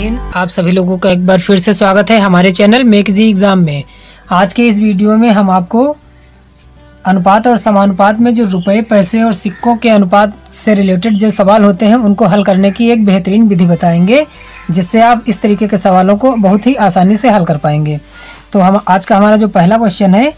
हिंद। आप सभी लोगों का एक बार फिर से स्वागत है हमारे चैनल मेक जी एग्जाम में। आज के इस वीडियो में हम आपको अनुपात और समानुपात में जो रुपए, पैसे और सिक्कों के अनुपात से रिलेटेड जो सवाल होते हैं उनको हल करने की एक बेहतरीन विधि बताएंगे, जिससे आप इस तरीके के सवालों को बहुत ही आसानी से हल कर पाएंगे। तो हम आज का हमारा जो पहला क्वेश्चन है,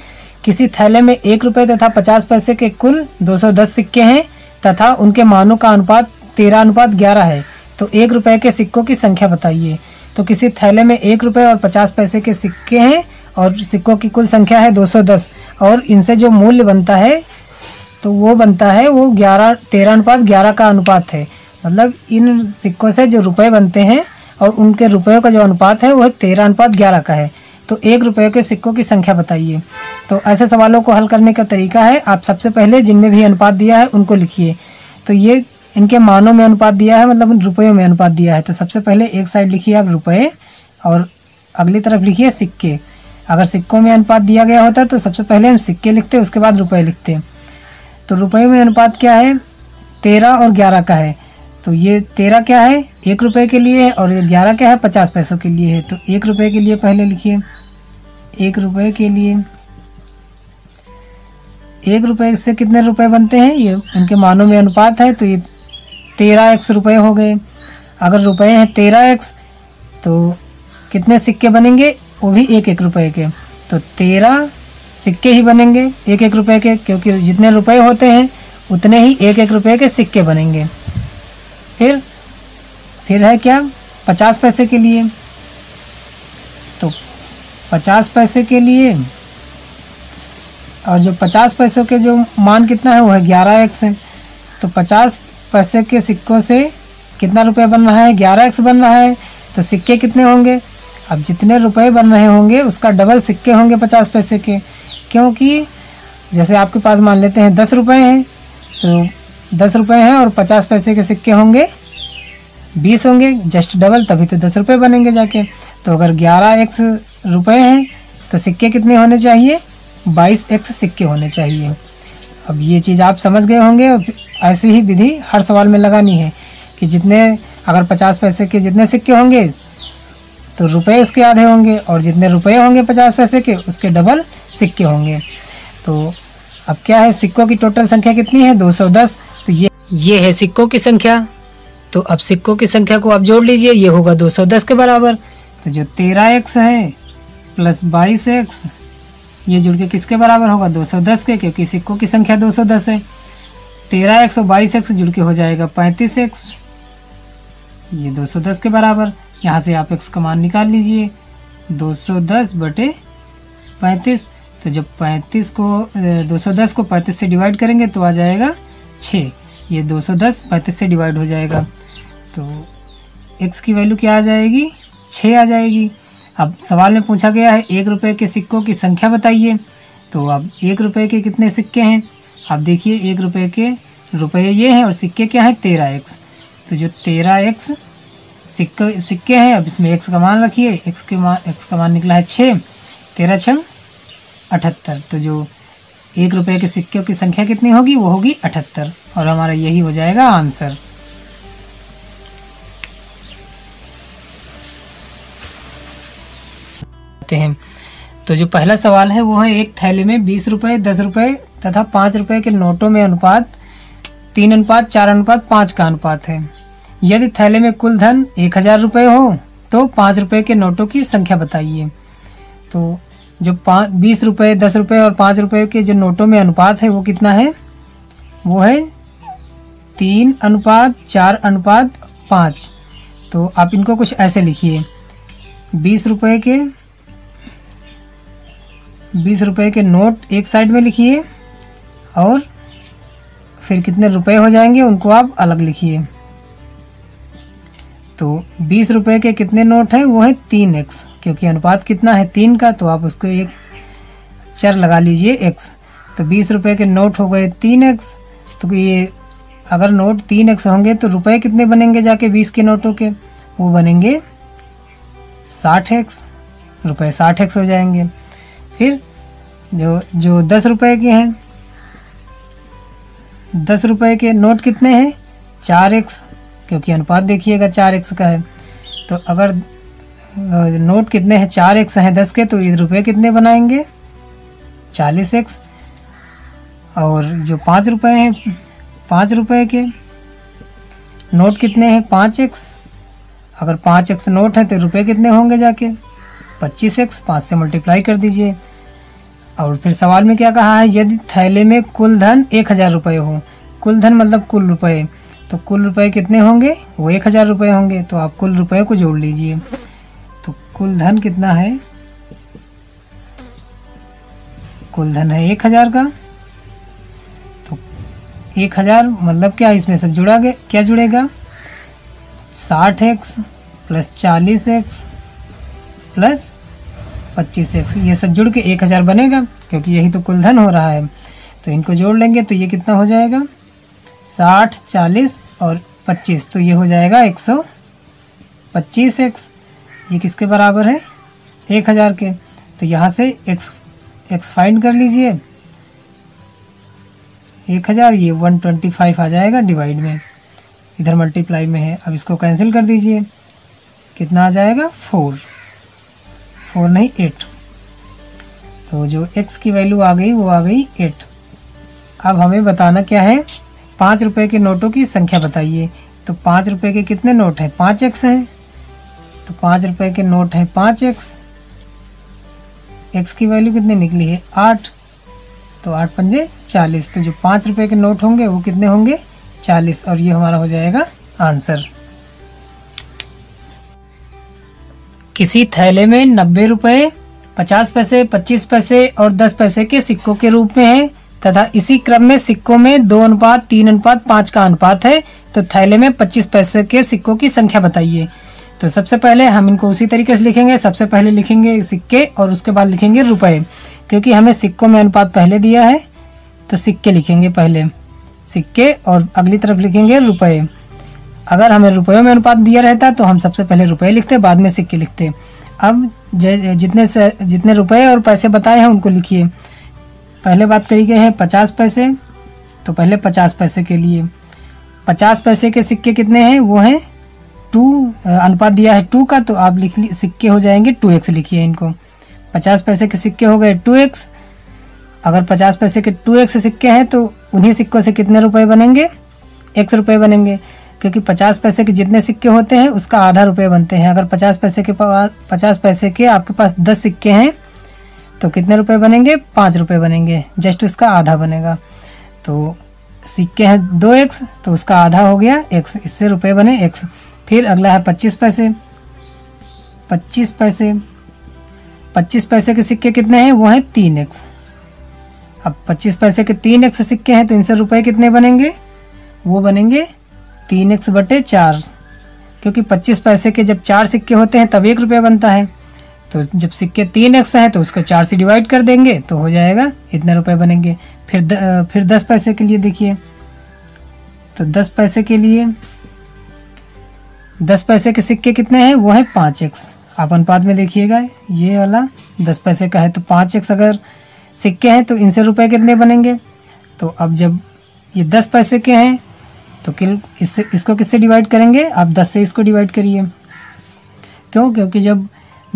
किसी थैले में 1 रुपये तथा 50 पैसे के कुल 210 सिक्के हैं तथा उनके मानों का अनुपात 13:11 है, तो 1 रुपये के सिक्कों की संख्या बताइए। तो किसी थैले में 1 रुपये और 50 पैसे के सिक्के हैं और सिक्कों की कुल संख्या है 210 और इनसे जो मूल्य बनता है तो वो बनता है वो 13:11 का अनुपात है। मतलब इन सिक्कों से जो रुपए बनते हैं और उनके रुपयों का जो अनुपात है वो 13:11 का है। तो 1 रुपये के सिक्कों की संख्या बताइए। तो ऐसे सवालों को हल करने का तरीका है, आप सबसे पहले जिनमें भी अनुपात दिया है उनको लिखिए। तो ये इनके मानों में अनुपात दिया है, मतलब रुपयों में अनुपात दिया है। तो सबसे पहले एक साइड लिखिए आप रुपये और अगली तरफ लिखिए सिक्के। अगर सिक्कों में अनुपात दिया गया होता तो सबसे पहले हम सिक्के लिखते, उसके बाद रुपये लिखते। तो रुपये में अनुपात क्या है, 13 और 11 का है। तो ये 13 क्या है, 1 रुपये के लिए है, और ये 11 क्या है, 50 पैसों के लिए है। तो 1 रुपये के लिए पहले लिखिए, 1 रुपये के लिए 1 रुपये से कितने रुपए बनते हैं, ये इनके मानों में अनुपात है, तो ये 13x रुपये हो गए। अगर रुपए हैं 13x तो कितने सिक्के बनेंगे, वो भी 1-1 रुपये के। तो 13 सिक्के ही बनेंगे 1-1 रुपये के, क्योंकि जितने रुपए होते हैं उतने ही 1-1 रुपये के सिक्के बनेंगे। फिर है क्या, 50 पैसे के लिए। तो 50 पैसे के लिए, और जो 50 पैसों के जो मान कितना है वो है 11x है। तो 50 पैसे के सिक्कों से कितना रुपये बन रहा है, 11x बन रहा है। तो सिक्के कितने होंगे, अब जितने रुपए बन रहे होंगे उसका डबल सिक्के होंगे 50 पैसे के। क्योंकि जैसे आपके पास मान लेते हैं 10 रुपये हैं, तो 10 रुपये हैं और 50 पैसे के सिक्के होंगे 20 होंगे, जस्ट डबल, तभी तो 10 रुपये बनेंगे जाके। तो अगर 11x रुपये हैं तो सिक्के कितने होने चाहिए, 22x सिक्के होने चाहिए। अब ये चीज़ आप समझ गए होंगे। ऐसी ही विधि हर सवाल में लगानी है कि जितने, अगर 50 पैसे के जितने सिक्के होंगे तो रुपए उसके आधे होंगे, और जितने रुपए होंगे 50 पैसे के उसके डबल सिक्के होंगे। तो अब क्या है, सिक्कों की टोटल संख्या कितनी है, 210। तो ये है सिक्कों की संख्या। तो अब सिक्कों की संख्या को आप जोड़ लीजिए, ये होगा 210 के बराबर। तो जो 13x है प्लस 22x, ये जुड़ के किसके बराबर होगा, 210 के, क्योंकि सिक्कों की संख्या 210 है। 13x और 22x जुड़ के हो जाएगा 35x, ये 210 के बराबर। यहाँ से आप x का मान निकाल लीजिए, 210/35। तो जब 210 को 35 से डिवाइड करेंगे तो आ जाएगा 6। ये 210 35 से डिवाइड हो जाएगा, तो x की वैल्यू क्या आ जाएगी, 6 आ जाएगी। अब सवाल में पूछा गया है 1 रुपये के सिक्कों की संख्या बताइए। तो अब 1 रुपये के कितने सिक्के हैं, आप देखिए 1 रुपये के रुपये ये हैं और सिक्के क्या है 13x। तो जो 13x सिक्के हैं, अब इसमें x का मान रखिए, x का मान निकला है 6, 13×6 78। तो जो 1 रुपये के सिक्कों की संख्या कितनी होगी, वो होगी 78, और हमारा यही हो जाएगा आंसर। हैं तो जो पहला सवाल है वो है, एक थैले में 20 रुपये, 10 रुपये तथा 5 रुपये के नोटों में अनुपात 3:4:5 का अनुपात है। यदि थैले में कुल धन 1000 रुपये हो तो 5 रुपये के नोटों की संख्या बताइए। तो जो 20 रुपये, 10 रुपये और 5 रुपये के जो नोटों में अनुपात है वो कितना है, वो है 3:4:5। तो आप इनको कुछ ऐसे लिखिए, 20 रुपये के नोट एक साइड में लिखिए और फिर कितने रुपए हो जाएंगे उनको आप अलग लिखिए। तो 20 रुपये के कितने नोट हैं, वो है 3x, क्योंकि अनुपात कितना है 3 का, तो आप उसको एक चर लगा लीजिए x। तो 20 रुपये के नोट हो गए 3x। तो ये अगर नोट 3x होंगे तो रुपए कितने बनेंगे जाके 20 के नोटों के, वो बनेंगे 60x, रुपए 60x हो जाएंगे। फिर जो 10 रुपये के हैं, 10 रुपये के नोट कितने हैं, 4x, क्योंकि अनुपात देखिएगा 4x का है। तो अगर नोट कितने हैं, 4x हैं 10 के, तो ये रुपये कितने बनाएंगे, 40x। और जो 5 रुपये हैं, 5 रुपये के नोट कितने हैं, 5x। अगर 5x नोट है तो रुपये कितने होंगे जाके, 25x। 5 से मल्टीप्लाई कर दीजिए। और फिर सवाल में क्या कहा है, यदि थैले में कुल धन 1000 रुपये हो। कुल धन मतलब कुल रुपये, तो कुल रुपये कितने होंगे, वो 1000 रुपये होंगे। तो आप कुल रुपये को जोड़ लीजिए। तो कुल धन कितना है, कुल धन है 1000 का। तो 1000 मतलब क्या, इसमें सब जुड़ा गया, क्या जुड़ेगा, 60x plus 40x plus 25x, ये सब जुड़ के 1000 बनेगा, क्योंकि यही तो कुल धन हो रहा है। तो इनको जोड़ लेंगे तो ये कितना हो जाएगा, 60, 40 और 25, तो ये हो जाएगा 125x। ये किसके बराबर है, 1000 के। तो यहाँ से x फाइंड कर लीजिए, 1000, ये 125 आ जाएगा डिवाइड में, इधर मल्टीप्लाई में है। अब इसको कैंसिल कर दीजिए, कितना आ जाएगा, 4 नहीं 8। तो जो x की वैल्यू आ गई वो आ गई 8। अब हमें बताना क्या है, 5 रुपये के नोटों की संख्या बताइए। तो 5 रुपये के कितने नोट हैं, 5x हैं। तो 5 रुपये के नोट हैं 5x। x की वैल्यू कितनी निकली है, 8। तो 8 पंजे 40। तो जो 5 रुपये के नोट होंगे वो कितने होंगे, 40। और ये हमारा हो जाएगा आंसर। किसी थैले में 90 रुपये, 50 पैसे, 25 पैसे और 10 पैसे के सिक्कों के रूप में है तथा इसी क्रम में सिक्कों में 2:3:5 का अनुपात है। तो थैले में 25 पैसे के सिक्कों की संख्या बताइए। तो सबसे पहले हम इनको उसी तरीके से लिखेंगे। सबसे पहले लिखेंगे सिक्के और उसके बाद लिखेंगे रुपए, क्योंकि हमें सिक्कों में अनुपात पहले दिया है तो सिक्के लिखेंगे पहले, सिक्के, और अगली तरफ लिखेंगे रुपए। अगर हमें रुपयों में अनुपात दिया रहता तो हम सबसे पहले रुपए लिखते, बाद में सिक्के लिखते। अब जितने रुपए और पैसे बताए हैं उनको लिखिए। पहले बात करी गई है 50 पैसे, तो पहले 50 पैसे के लिए 50 पैसे के सिक्के कितने हैं, वो हैं 2, अनुपात दिया है 2 का, तो आप सिक्के हो जाएंगे 2x, लिखिए इनको। 50 पैसे के सिक्के हो गए 2x। अगर 50 पैसे के 2x सिक्के हैं तो उन्हीं सिक्कों से कितने रुपए बनेंगे, x रुपये बनेंगे, क्योंकि 50 पैसे के जितने सिक्के होते हैं उसका आधा रुपये बनते हैं। अगर 50 पैसे के आपके पास 10 सिक्के हैं तो कितने रुपए बनेंगे, 5 रुपये बनेंगे, जस्ट उसका आधा बनेगा। तो सिक्के हैं 2x, तो उसका आधा हो गया x, इससे रुपये बने x। फिर अगला है 25 पैसे। 25 पैसे के सिक्के कितने हैं, वो हैं 3x। अब 25 पैसे के 3x सिक्के हैं तो इनसे रुपए कितने बनेंगे, वो बनेंगे 3x/4, क्योंकि 25 पैसे के जब 4 सिक्के होते हैं तब 1 रुपये बनता है। तो जब सिक्के 3x है तो उसको 4 से डिवाइड कर देंगे तो हो जाएगा, इतने रुपए बनेंगे। फिर 10 पैसे के लिए देखिए, तो 10 पैसे के लिए 10 पैसे के सिक्के कितने हैं, वो है 5x। आप अनुपात में देखिएगा, ये वाला 10 पैसे का है तो 5x अगर सिक्के हैं तो इनसे रुपए कितने बनेंगे। तो अब जब ये 10 पैसे के हैं तो इसको किससे डिवाइड करेंगे, आप 10 से इसको डिवाइड करिए। क्यों, क्योंकि जब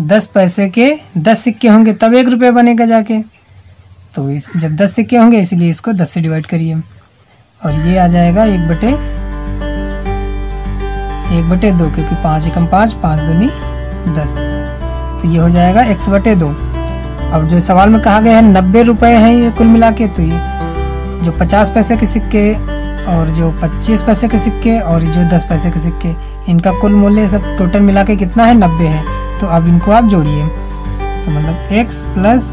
10 पैसे के 10 सिक्के होंगे तब 1 रुपये बनेगा जाके। तो जब 10 सिक्के होंगे इसलिए इसको 10 से डिवाइड करिए, और ये आ जाएगा 1/2, क्योंकि 5 एकम 5, 5 दूनी 10, तो ये हो जाएगा x/2। अब जो सवाल में कहा गया है 90 रुपये हैं ये कुल मिला के, तो ये जो 50 पैसे के सिक्के और जो 25 पैसे के सिक्के और जो 10 पैसे के सिक्के, इनका कुल मूल्य सब टोटल मिला के कितना है, 90 है। तो अब इनको आप जोड़िए, तो मतलब x plus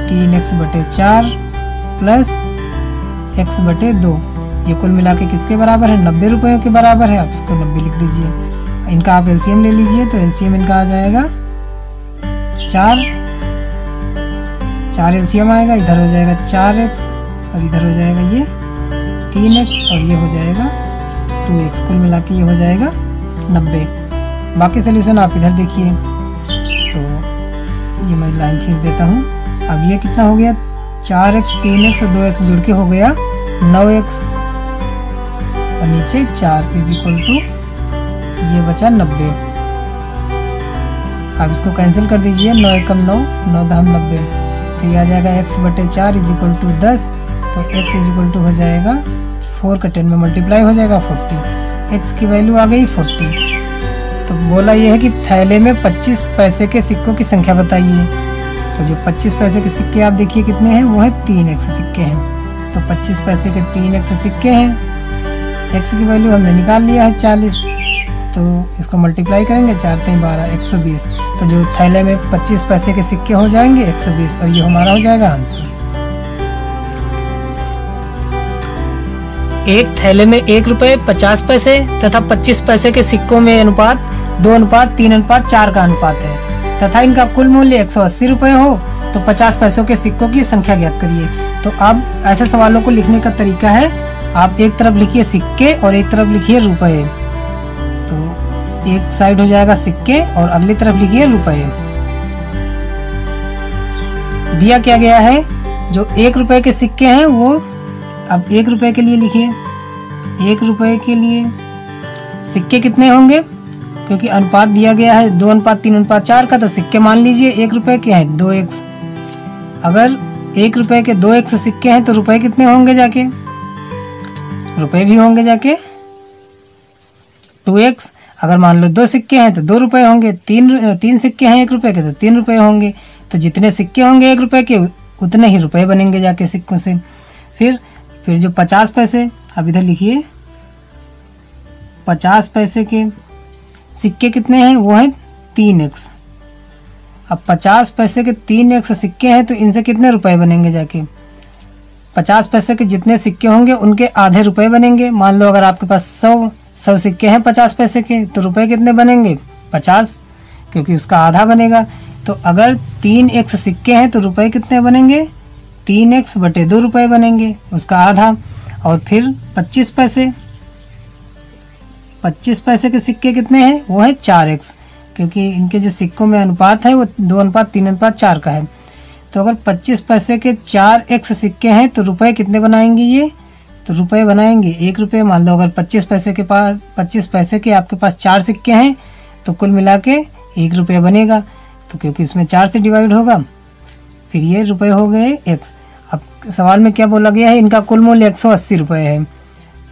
3x/4 plus x/2, ये कुल मिला के किसके बराबर है, 90 रुपयों के बराबर है। आप इसको 90 लिख दीजिए। इनका आप एलसीएम ले लीजिए, तो एलसीएम इनका आ जाएगा 4 एलसीएम आएगा, इधर हो जाएगा 4x और इधर हो जाएगा ये 3x और ये हो जाएगा 2x, कुल मिला के ये हो जाएगा 90। बाकी सोल्यूशन आप इधर देखिए, तो ये मैं लाइन खींच देता हूँ। अब ये कितना हो गया, 4x 3x और 2x जुड़ के हो गया 9x, और नीचे 4 = ये बचा 90। अब इसको कैंसिल कर दीजिए, 9 एकम 9, 9 दहम 90, तो ये आ जाएगा x/4 = 10। तो x = हो जाएगा 4 का 10 में मल्टीप्लाई हो जाएगा 40, x की वैल्यू आ गई 40। तो बोला ये है कि थैले में 25 पैसे के सिक्कों की संख्या बताइए। तो जो 25 पैसे के सिक्के आप देखिए कितने हैं, वो है 3x सिक्के हैं। तो 25 पैसे के 3x सिक्के हैं, x की वैल्यू हमने निकाल लिया है 40, तो इसको मल्टीप्लाई करेंगे, 4 × 12 120। तो जो थैले में 25 पैसे के सिक्के हो जाएंगे 120, और ये हमारा हो जाएगा आंसर। एक थैले में 1 रुपये 50 पैसे तथा 25 पैसे के सिक्कों में अनुपात 2:3:4 का अनुपात है तथा इनका कुल मूल्य 180 रुपये हो तो 50 पैसों के सिक्कों की संख्या ज्ञात करिए। तो अब ऐसे सवालों को लिखने का तरीका है, आप एक तरफ लिखिए सिक्के और एक तरफ लिखिए रुपये। तो एक साइड हो जाएगा सिक्के और अगली तरफ लिखिए रुपये। दिया क्या गया है, जो 1 रुपये के सिक्के हैं वो, अब 1 रुपये के लिए लिखिए, 1 रुपये के लिए सिक्के कितने होंगे, क्योंकि अनुपात दिया गया है 2:3:4 का, तो सिक्के मान लीजिए 1 रुपये के हैं 2x। अगर 1 रुपये के 2x सिक्के हैं तो रुपए कितने होंगे, जाके रुपए भी होंगे जाके 2x। अगर मान लो 2 सिक्के हैं तो 2 रुपये होंगे, 3 सिक्के हैं 1 रुपये के तो 3 रुपये होंगे। तो जितने सिक्के होंगे 1 रुपये के उतने ही रुपए बनेंगे जाके सिक्कों से। फिर जो 50 पैसे, अब इधर लिखिए 50 पैसे के सिक्के कितने हैं, वो हैं 3x। अब 50 पैसे के 3x सिक्के हैं तो इनसे कितने रुपए बनेंगे, जाके 50 पैसे के जितने सिक्के होंगे उनके आधे रुपए बनेंगे। मान लो अगर आपके पास 100 सिक्के हैं 50 पैसे के, तो रुपए कितने बनेंगे 50, क्योंकि उसका आधा बनेगा। तो अगर 3x सिक्के हैं तो रुपए कितने बनेंगे, 3x/2 रुपये बनेंगे, उसका आधा। और फिर 25 पैसे के सिक्के कितने हैं, वो है 4x, क्योंकि इनके जो सिक्कों में अनुपात है वो 2:3:4 का है। तो अगर 25 पैसे के 4x सिक्के हैं तो रुपए कितने बनाएंगे ये, तो रुपए बनाएंगे 1 रुपये। मान लो अगर 25 पैसे के आपके पास 4 सिक्के हैं तो कुल मिला के 1 रुपये बनेगा, तो क्योंकि इसमें 4 से डिवाइड होगा, फिर ये रुपए हो गए x। अब सवाल में क्या बोला गया है, इनका कुल मूल्य 180 रुपये है।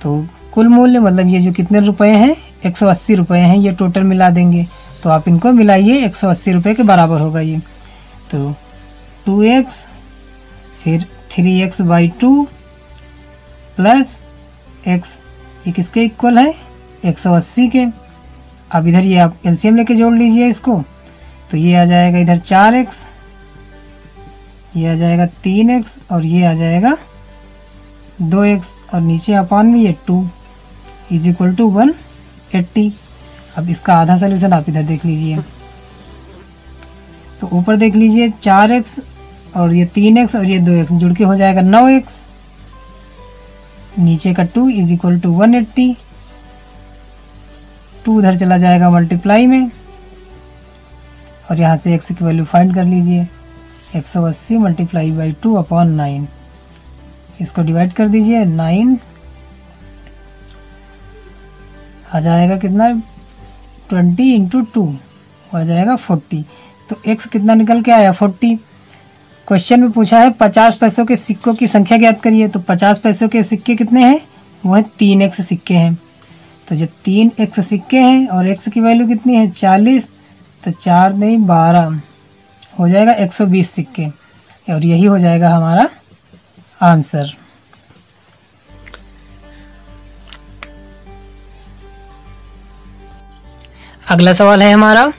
तो कुल मूल्य मतलब ये जो कितने रुपए हैं 180 रुपये हैं, ये टोटल मिला देंगे। तो आप इनको मिलाइए, 180 रुपये के बराबर होगा ये। तो 2x फिर 3x/2 प्लस x, ये किसके इक्वल है 180 के। अब इधर ये आप एलसीएम लेके जोड़ लीजिए इसको, तो ये आ जाएगा इधर 4x, ये आ जाएगा 3x और ये आ जाएगा 2x, और नीचे अपान में ये 2 = 180। अब इसका आधा सलूशन आप इधर देख लीजिए, तो ऊपर देख लीजिए 4x और ये 3x और ये 2x जुड़ के हो जाएगा 9x, नीचे का 2 = 180। 2 उधर चला जाएगा मल्टीप्लाई में, और यहाँ से x की वैल्यू फाइंड कर लीजिए, 180 × 2/9। इसको डिवाइड कर दीजिए, 9 आ जाएगा कितना, 20 × 2 हो जाएगा 40। तो x कितना निकल के आया 40। क्वेश्चन में पूछा है 50 पैसों के सिक्कों की संख्या ज्ञात करिए। तो 50 पैसों के सिक्के कितने हैं, वो है 3x सिक्के हैं। तो जब 3x सिक्के हैं और x की वैल्यू कितनी है 40, तो 4 नहीं 12 हो जाएगा 120 सिक्के, और यही हो जाएगा हमारा आंसर। अगला सवाल है हमारा,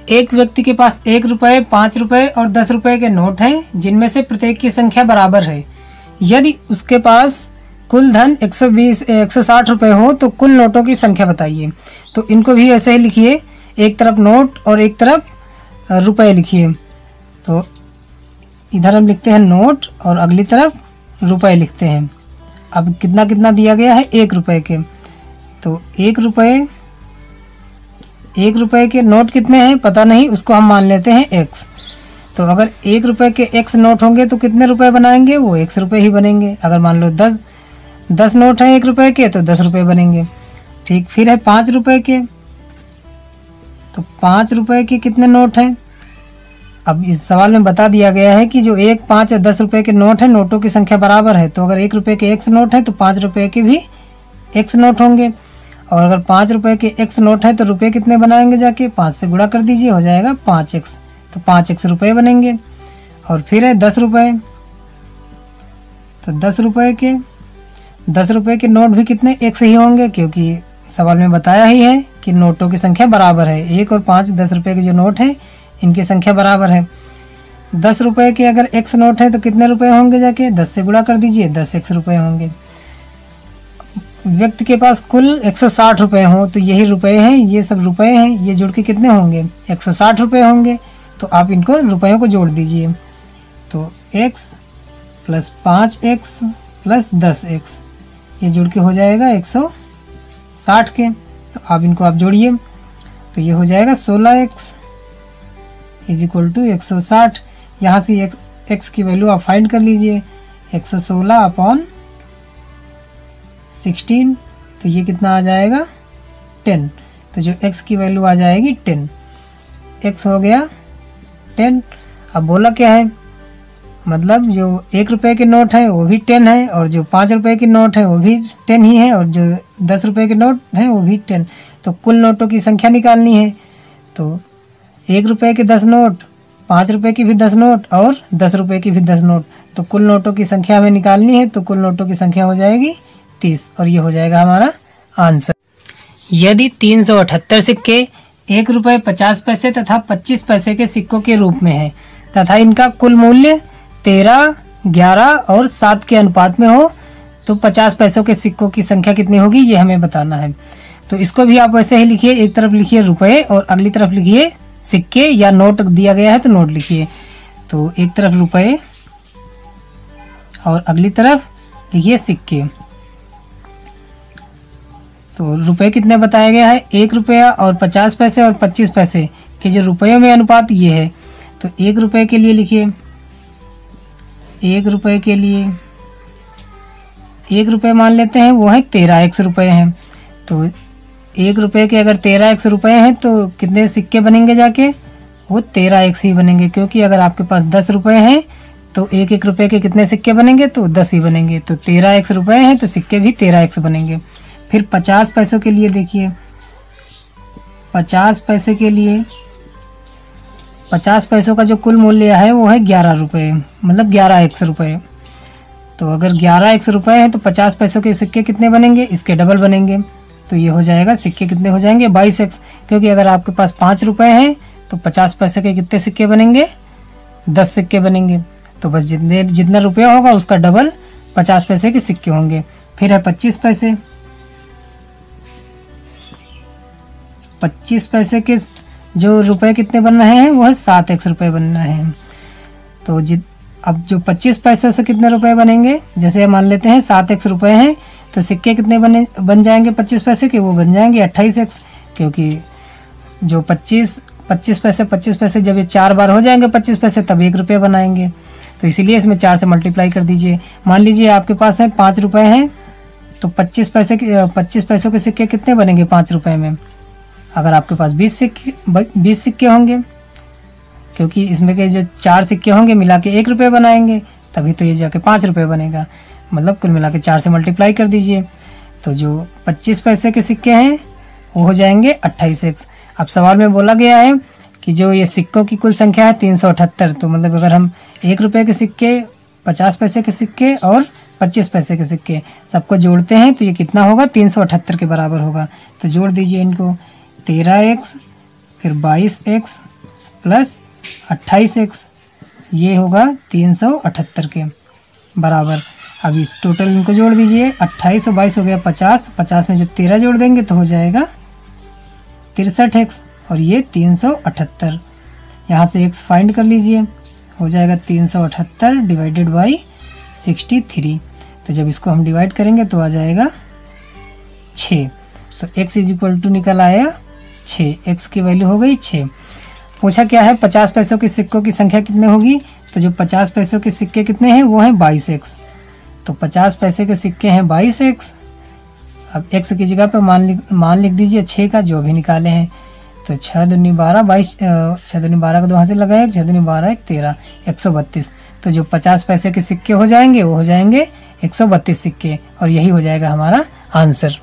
एक व्यक्ति के पास 1 रुपये, 5 रुपये और 10 रुपये के नोट हैं, जिनमें से प्रत्येक की संख्या बराबर है। यदि उसके पास कुल धन 160 रुपये हो तो कुल नोटों की संख्या बताइए। तो इनको भी ऐसे ही लिखिए, एक तरफ नोट और एक तरफ रुपये लिखिए। तो इधर हम लिखते हैं नोट और अगली तरफ रुपये लिखते हैं। अब कितना कितना दिया गया है 1 रुपये के, तो 1 रुपये के नोट कितने हैं पता नहीं, उसको हम मान लेते हैं x। तो अगर 1 रुपये के x नोट होंगे तो कितने रुपए बनाएंगे, वो x रुपये ही बनेंगे। अगर मान लो 10 नोट हैं 1 रुपये के तो 10 रुपये बनेंगे। ठीक, फिर है 5 रुपये के, तो 5 रुपए के कितने नोट हैं? अब इस सवाल में बता दिया गया है कि जो 1, 5 और 10 रुपए के नोट हैं, नोटों की संख्या बराबर है। तो अगर 1 रुपए के x नोट है तो 5 रुपए के भी x नोट होंगे। और अगर 5 रुपए के x नोट है तो रुपए कितने बनाएंगे? जाके 5 से गुणा कर दीजिए, हो जाएगा 5x। तो 5x रुपए बनेंगे। और फिर है 10 रुपए, तो 10 रुपए के नोट भी कितने x ही होंगे, क्योंकि सवाल में बताया ही है कि नोटों की संख्या बराबर है। 1 और 5 10 रुपए के जो नोट हैं इनकी संख्या बराबर है। 10 रुपए के अगर x नोट है तो कितने रुपए होंगे? जाके 10 से गुणा कर दीजिए, 10x रुपए होंगे। व्यक्ति के पास कुल 160 रुपए हों तो यही रुपए हैं, ये सब रुपए हैं, ये जुड़ के कितने होंगे? 160 रुपए होंगे। तो आप इनको रुपयों को जोड़ दीजिए। तो x plus 5x plus 10x, ये जुड़ के हो जाएगा 160 के। तो आप इनको जोड़िए, तो ये हो जाएगा 16x इज इक्वल टू 160। यहाँ से x की वैल्यू आप फाइंड कर लीजिए, 116 अपॉन 16, तो ये कितना आ जाएगा? 10। तो जो x की वैल्यू आ जाएगी 10, x हो गया 10। अब बोला क्या है? मतलब जो 1 रुपए के नोट है वो भी 10 है, और जो 5 रुपए के नोट है वो भी 10 ही है, और जो 10 रुपए के नोट है वो भी 10। तो कुल नोटों की संख्या निकालनी है। तो 1 रुपए के 10 नोट, 5 रुपए की भी 10 नोट और 10 रुपए की भी 10 नोट, तो कुल नोटों की संख्या हमें निकालनी है। तो कुल नोटों की संख्या हो जाएगी 30, और ये हो जाएगा हमारा आंसर। यदि 378 सिक्के 1 रुपये 50 पैसे तथा 25 पैसे के सिक्कों के रूप में है तथा इनका कुल मूल्य 13, 11 और 7 के अनुपात में हो, तो 50 पैसों के सिक्कों की संख्या कितनी होगी, ये हमें बताना है। तो इसको भी आप वैसे ही लिखिए, एक तरफ लिखिए रुपए और अगली तरफ लिखिए सिक्के, या नोट दिया गया है तो नोट लिखिए। तो एक तरफ रुपए और अगली तरफ लिखिए सिक्के। तो रुपए कितने बताया गया है? 1 रुपया और 50 पैसे और 25 पैसे के जो रुपयों में अनुपात ये है। तो 1 रुपये के लिए लिखिए, 1 रुपये के लिए 1 रुपये मान लेते हैं, वो है 13x रुपये हैं। तो 1 रुपये के अगर 13x रुपये हैं तो कितने सिक्के बनेंगे? जाके वो 13x ही बनेंगे, क्योंकि अगर आपके पास 10 रुपये हैं तो 1 रुपये के कितने सिक्के बनेंगे? तो 10 ही बनेंगे। तो 13x रुपये हैं तो सिक्के भी 13x बनेंगे। फिर 50 पैसों के लिए देखिए, 50 पैसे के लिए 50 पैसों का जो कुल मूल्य है वो है 11 रुपये, मतलब 11x रुपये। तो अगर 11x रुपये हैं तो 50 पैसों के सिक्के कितने बनेंगे? इसके डबल बनेंगे। तो ये हो जाएगा, सिक्के कितने हो जाएंगे? 22x। क्योंकि अगर आपके पास 5 रुपये हैं तो 50 पैसे के कितने सिक्के बनेंगे? 10 सिक्के बनेंगे। तो बस जितना रुपया होगा उसका डबल 50 पैसे के सिक्के होंगे। फिर है 25 पैसे, 25 पैसे के जो रुपए कितने बन रहे हैं वो है 7x रुपये बन रहे हैं। तो अब जो 25 पैसे से कितने रुपए बनेंगे? जैसे मान लेते हैं 7x रुपये हैं तो सिक्के कितने बन जाएंगे 25 पैसे के? वो बन जाएंगे 28x। क्योंकि जो 25 पैसे जब ये 4 बार हो जाएंगे 25 पैसे तब 1 रुपये बनाएंगे। तो इसीलिए इसमें 4 से मल्टीप्लाई कर दीजिए। मान लीजिए आपके पास है 5 रुपये हैं तो 25 पैसों के सिक्के कितने बनेंगे 5 रुपये में? अगर आपके पास 20 सिक्के होंगे, क्योंकि इसमें के जो 4 सिक्के होंगे मिला के 1 रुपये बनाएंगे, तभी तो ये जाके 5 रुपये बनेगा। मतलब कुल मिला के 4 से मल्टीप्लाई कर दीजिए। तो जो 25 पैसे के सिक्के हैं वो हो जाएंगे 28x। अब सवाल में बोला गया है कि जो ये सिक्कों की कुल संख्या है 378। तो मतलब अगर हम 1 रुपये के सिक्के, 50 पैसे के सिक्के और 25 पैसे के सिक्के सबको जोड़ते हैं तो ये कितना होगा? 378 के बराबर होगा। तो जोड़ दीजिए इनको, 13x फिर 22x प्लस 28x, ये होगा 378 के बराबर। अब इस टोटल इनको जोड़ दीजिए, 28 और 22 हो गया 50, 50 में जब 13 जोड़ देंगे तो हो जाएगा 63x, और ये 378। यहाँ से x फाइंड कर लीजिए, हो जाएगा 378 डिवाइडेड बाई 63। तो जब इसको हम डिवाइड करेंगे तो आ जाएगा 6। तो x इज इक्वल टू निकल आया 6, x की वैल्यू हो गई 6। पूछा क्या है 50 पैसों के सिक्कों की संख्या कितनी होगी? तो जो 50 पैसों के सिक्के कितने हैं वो हैं 22x। तो 50 पैसे के सिक्के हैं 22x। अब x की जगह पर मान लिख दीजिए 6 का, जो भी निकाले हैं। तो 6 दूनी 12, 22, 6 दूनी 12 का 2 हाथ से लगाए, 6 दूनी 12, 1 13, 132। तो जो 50 पैसे के सिक्के हो जाएंगे वो हो जाएंगे 132 सिक्के, और यही हो जाएगा हमारा आंसर।